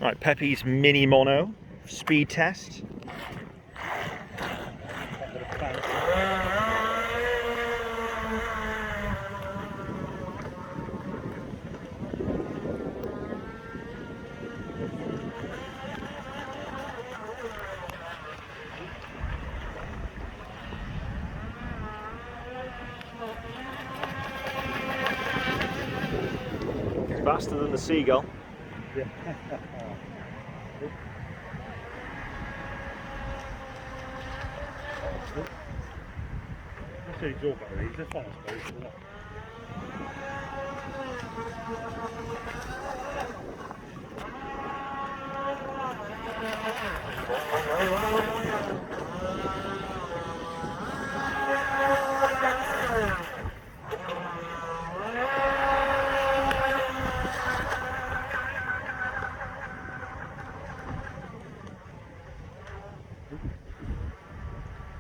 Right, Pepe's MiniMono speed test. Faster than the seagull. Yeah. Let's see, draw back these. They're fun, I suppose.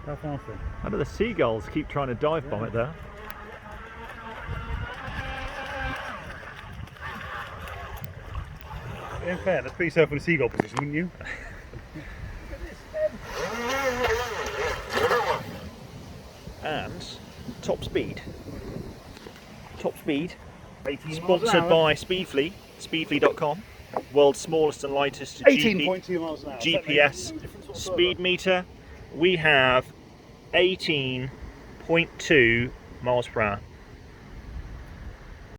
How fast then? How do the seagulls keep trying to dive bomb it there? In fairness, put yourself in a seagull position, wouldn't you? And top speed. Top speed. 18 miles an Sponsored hour. by Speedfleet. Speedfleet.com. World's smallest and lightest 18.2 miles an hour. GPS speed meter. We have 18.2 miles per hour.